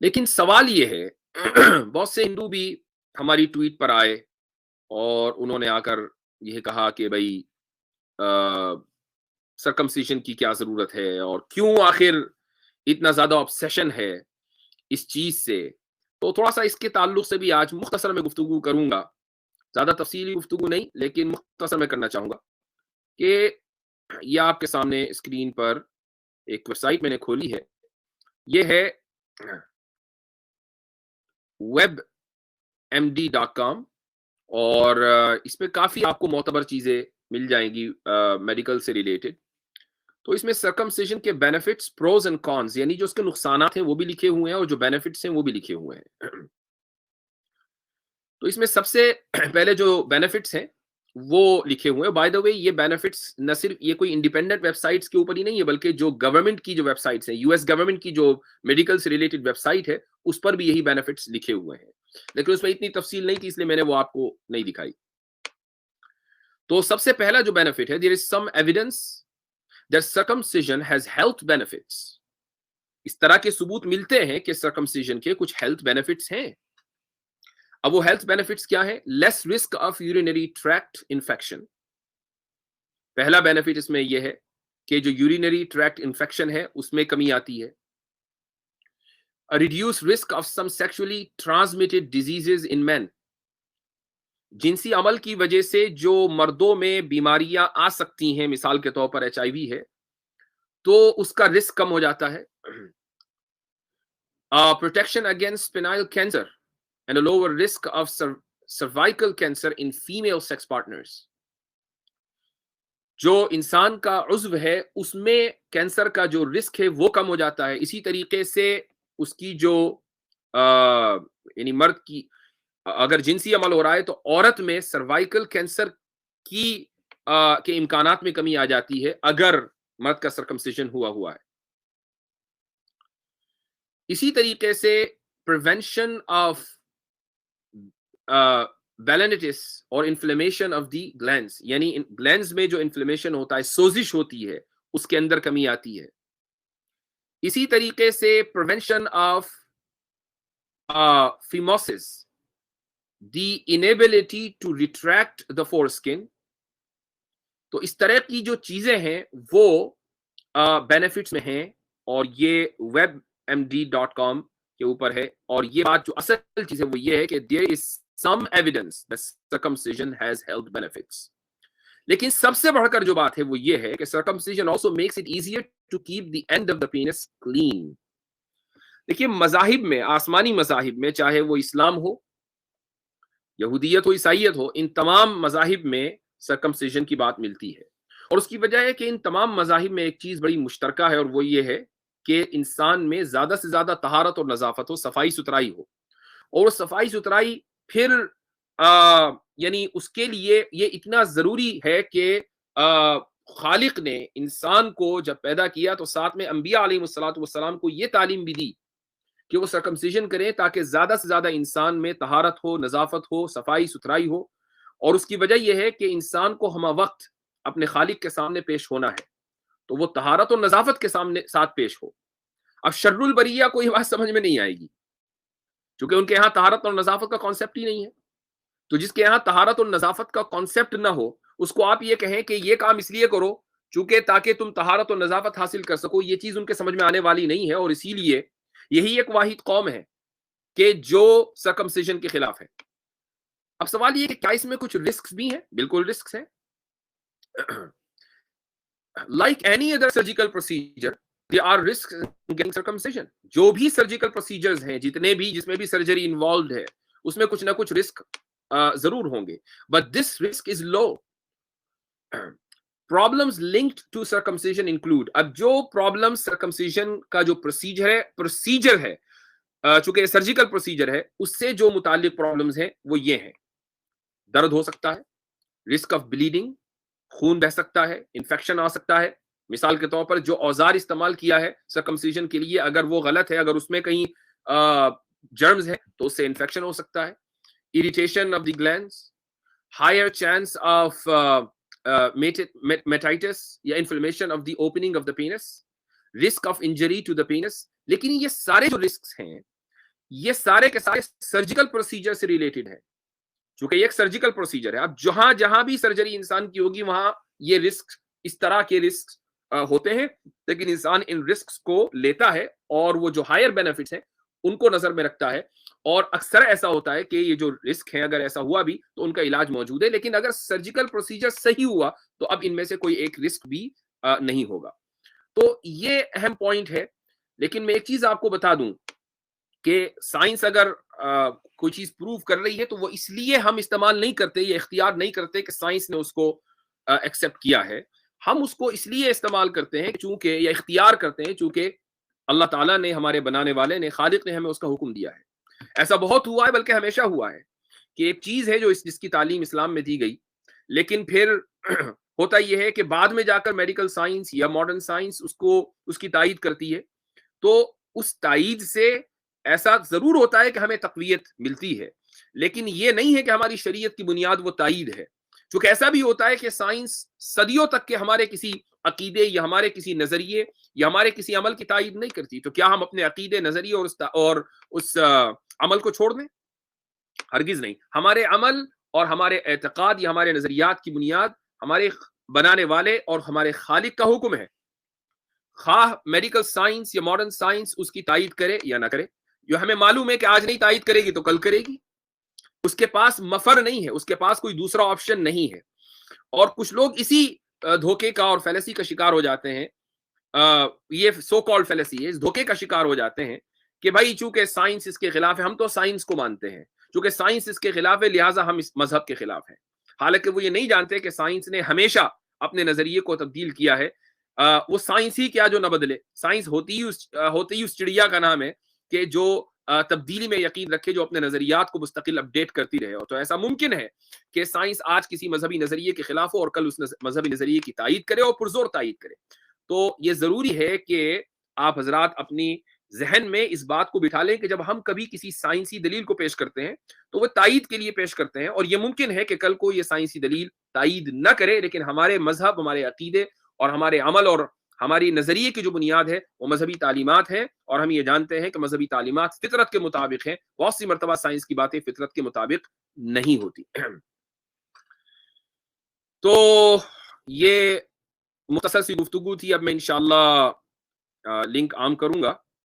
لیکن سوال یہ ہے بہت سے ہندو بھی ہماری ٹویٹ پر آئے اور انہوں نے آ کر یہ کہا کہ بھائی سرکمسیشن کی کیا ضرورت ہے اور کیوں آخر اتنا زیادہ آبسیشن ہے اس چیز سے. تو تھوڑا سا اس کے تعلق سے بھی آج مختصر میں گفتگو کروں گا. زیادہ تفصیلی گفتگو نہیں لیکن مختصر میں کرنا چاہوں گا کہ یہ آپ کے سامنے اسکرین پر ایک ویب سائٹ میں نے کھولی ہے. یہ ہے webmd.com اور اس پہ کافی آپ کو معتبر چیزیں مل جائیں گی میڈیکل سے ریلیٹڈ. تو اس میں سرکمسیشن کے بینیفٹس، پروز اینڈ کونز، یعنی جو اس کے نقصانات ہیں وہ بھی لکھے ہوئے ہیں اور جو بینیفٹس ہیں وہ بھی لکھے ہوئے ہیں. تو اس میں سب سے پہلے جو بینیفٹس ہیں وہ لکھے ہوئے ہیں. بائی دا وے یہ بینیفٹس نہ صرف یہ کوئی انڈیپینڈنٹ ویب سائٹس کے اوپر ہی نہیں ہے بلکہ جو گورنمنٹ کی جو ویب سائٹس ہیں، یو ایس گورنمنٹ کی جو میڈیکل سے ریلیٹڈ ویب سائٹ ہے اس پر بھی یہی بینیفٹس لکھے ہوئے ہیں. لیکن اس میں اتنی تفصیل نہیں تھی اس لیے میں نے وہ آپ کو نہیں دکھائی. تو سب سے پہلا جو بینیفٹ ہے، there is some evidence that circumcision has health benefits. اس طرح کے ثبوت ملتے ہیں کہ سرکمسیشن کے کچھ ہیلتھ بینیفٹس ہیں. اب وہ ہیلتھ بینیفٹس کیا ہے؟ Less risk of urinary tracked infection. پہلا بینیفٹ اس میں یہ ہے کہ جو یورینری ٹریکٹ انفیکشن ہے اس میں کمی آتی ہے. Reduces risk of some sexually transmitted diseases in men. جنسی عمل کی وجہ سے جو مردوں میں بیماریاں آ سکتی ہیں، مثال کے طور پر ایچ آئی وی ہے، تو اس کا رسک کم ہو جاتا ہے. Protection against penile cancer and a lower risk of cervical cancer in female sex partners. جو انسان کا عضو ہے اس میں کینسر کا جو رسک ہے وہ کم ہو جاتا ہے. اسی طریقے سے اس کی جو یعنی مرد کی اگر جنسی عمل ہو رہا ہے تو عورت میں سروائکل کینسر کے امکانات میں کمی آ جاتی ہے اگر مرد کا سرکمسیشن ہوا ہے. اسی طریقے سے پریونشن آف ویلنٹس اور انفلیمیشن آف دی گلینڈز، یعنی گلینڈز میں جو انفلیمیشن ہوتا ہے، سوزش ہوتی ہے، اس کے اندر کمی آتی ہے. اسی طریقے سے prevention of phimosis, the inability to retract the foreskin. تو اس طرح کی جو چیزیں ہیں وہ بینیفٹس میں ہیں اور یہ webmd.com کے اوپر ہے. اور یہ بات جو اصل چیز ہے وہ یہ ہے کہ there is some evidence that circumcision has health benefits. لیکن سب سے بڑھ کر جو بات ہے وہ یہ ہے کہ circumcision also makes it easier to keep the end of the penis clean. دیکھیے مذاہب میں، آسمانی مذاہب میں، چاہے وہ اسلام ہو، یہودیت ہو، عیسائیت ہو، ان تمام مذاہب میں circumcision کی بات ملتی ہے. اور اس کی وجہ ہے کہ ان تمام مذاہب میں ایک چیز بڑی مشترکہ ہے اور وہ یہ ہے کہ انسان میں زیادہ سے زیادہ طہارت اور نظافت ہو، صفائی ستھرائی ہو. اور صفائی ستھرائی پھر یعنی اس کے لیے یہ اتنا ضروری ہے کہ خالق نے انسان کو جب پیدا کیا تو ساتھ میں انبیاء علیہ السلام کو یہ تعلیم بھی دی کہ وہ سرکمسیشن کریں تاکہ زیادہ سے زیادہ انسان میں طہارت ہو، نظافت ہو، صفائی ستھرائی ہو. اور اس کی وجہ یہ ہے کہ انسان کو ہمہ وقت اپنے خالق کے سامنے پیش ہونا ہے تو وہ طہارت اور نظافت کے ساتھ پیش ہو. اب شر البریہ کو یہ بات سمجھ میں نہیں آئے گی چونکہ ان کے یہاں طہارت اور نظافت کا کانسیپٹ ہی نہیں ہے. تو جس کے یہاں طہارت اور نظافت کا کانسیپٹ نہ ہو اس کو آپ یہ کہیں کہ یہ کام اس لیے کرو چونکہ تاکہ تم طہارت اور نظافت حاصل کر سکو، یہ چیز ان کے سمجھ میں آنے والی نہیں ہے. اور اسی لیے یہی ایک واحد قوم ہے کہ جو سرکمسیشن کے خلاف ہے. اب سوال یہ کہ کیا اس میں کچھ رسکس بھی ہیں؟ بالکل رسکس ہیں. Like any other surgical procedure, there are risks in getting circumcision. جو بھی سرجیکل پروسیجرز ہیں، جتنے بھی جس میں بھی سرجری انوالوڈ ہے، اس میں کچھ نہ کچھ رسک ضرور ہوں گے. But this risk is low. Problems linked to circumcision include. اب جو پرابلم سرکمسیشن کا جو پروسیجر ہے چونکہ سرجیکل پروسیجر ہے اس سے جو متعلق پرابلمز ہیں وہ یہ ہیں: درد ہو سکتا ہے، رسک آف بلیڈنگ، خون بہ سکتا ہے، انفیکشن آ سکتا ہے. مثال کے طور پر جو اوزار استعمال کیا ہے سرکمسیشن کے لیے اگر وہ غلط ہے، اگر اس میں کہیں جرمز ہے تو اس سے انفیکشن ہو سکتا ہے. Irritation of the glands, higher chance of meatitis یا inflammation of the opening of the penis, risk of injury to the penis. لیکن یہ سارے جو رسکس ہیں یہ سارے کے سارے سرجیکل پروسیجر سے ریلیٹڈ ہے، چونکہ یہ ایک سرجیکل پروسیجر ہے. اب جہاں بھی سرجری انسان کی ہوگی وہاں یہ رسک، اس طرح کے رسک ہوتے ہیں، لیکن انسان ان رسکس کو لیتا ہے اور وہ جو ہائر بینیفٹس ہیں ان کو نظر میں رکھتا ہے. اور اکثر ایسا ہوتا ہے کہ یہ جو رسک ہیں اگر ایسا ہوا بھی تو ان کا علاج موجود ہے، لیکن اگر سرجیکل پروسیجر صحیح ہوا تو اب ان میں سے کوئی ایک رسک بھی نہیں ہوگا. تو یہ اہم پوائنٹ ہے. لیکن میں ایک چیز آپ کو بتا دوں کہ سائنس اگر کوئی چیز پروو کر رہی ہے تو وہ اس لیے ہم استعمال نہیں کرتے یا اختیار نہیں کرتے کہ سائنس نے اس کو ایکسپٹ کیا ہے. ہم اس کو اس لیے استعمال کرتے ہیں چونکہ یا اختیار کرتے ہیں چونکہ اللہ تعالیٰ نے، ہمارے بنانے والے نے، خالق نے ہمیں اس کا حکم دیا ہے. ایسا بہت ہوا ہے، بلکہ ہمیشہ ہوا ہے کہ ایک چیز ہے جس کی تعلیم اسلام میں دی گئی، لیکن پھر ہوتا یہ ہے کہ بعد میں جا کر میڈیکل سائنس یا ماڈرن سائنس اس کی تائید کرتی ہے. تو اس تائید سے ایسا ضرور ہوتا ہے کہ ہمیں تقویت ملتی ہے، لیکن یہ نہیں ہے کہ ہماری شریعت کی بنیاد وہ تائید ہے. چونکہ ایسا بھی ہوتا ہے کہ سائنس صدیوں تک کے ہمارے کسی عقیدے یا ہمارے کسی نظریے یا ہمارے کسی عمل کی تائید نہیں کرتی. تو کیا ہم اپنے عقیدے، نظریے اور اس عمل کو چھوڑ دیں؟ ہرگز نہیں. ہمارے عمل اور ہمارے اعتقاد یا ہمارے نظریات کی بنیاد ہمارے بنانے والے اور ہمارے خالق کا حکم ہے. خواہ میڈیکل سائنس یا ماڈرن سائنس اس کی تائید کرے یا نہ کرے، جو ہمیں معلوم ہے کہ آج نہیں تائید کرے گی تو کل کرے گی. اس کے پاس مفر نہیں ہے، اس کے پاس کوئی دوسرا آپشن نہیں ہے. اور کچھ لوگ اسی دھوکے کا اور فیلسی کا شکار ہو جاتے ہیں. یہ سو کالڈ فیلسی ہے، اس دھوکے کا شکار ہو جاتے ہیں کہ بھائی چونکہ سائنس اس کے خلاف ہے، ہم تو سائنس کو مانتے ہیں، چونکہ سائنس اس کے خلاف ہے لہٰذا ہم اس مذہب کے خلاف ہیں. حالانکہ وہ یہ نہیں جانتے کہ سائنس نے ہمیشہ اپنے نظریے کو تبدیل کیا ہے. وہ سائنس ہی کیا جو نہ بدلے. سائنس ہوتی ہی اس چڑیا کا نام ہے کہ جو تبدیلی میں یقین رکھے، جو اپنے نظریات کو مستقل اپڈیٹ کرتی رہے. تو ایسا ممکن ہے کہ سائنس آج کسی مذہبی نظریے کے خلاف ہو اور کل اس مذہبی نظریے کی تائید کرے اور پرزور تائید کرے. تو یہ ضروری ہے کہ آپ حضرات اپنی ذہن میں اس بات کو بٹھا لیں کہ جب ہم کبھی کسی سائنسی دلیل کو پیش کرتے ہیں تو وہ تائید کے لیے پیش کرتے ہیں، اور یہ ممکن ہے کہ کل کو یہ سائنسی دلیل تائید نہ کرے، لیکن ہمارے مذہب، ہمارے عقیدے اور ہمارے عمل اور ہماری نظریے کی جو بنیاد ہے وہ مذہبی تعلیمات ہیں. اور ہم یہ جانتے ہیں کہ مذہبی تعلیمات فطرت کے مطابق ہیں. بہت سی مرتبہ سائنس کی باتیں فطرت کے مطابق نہیں ہوتی. تو یہ مختصر سی گفتگو تھی. اب میں انشاءاللہ لنک عام کروں گا.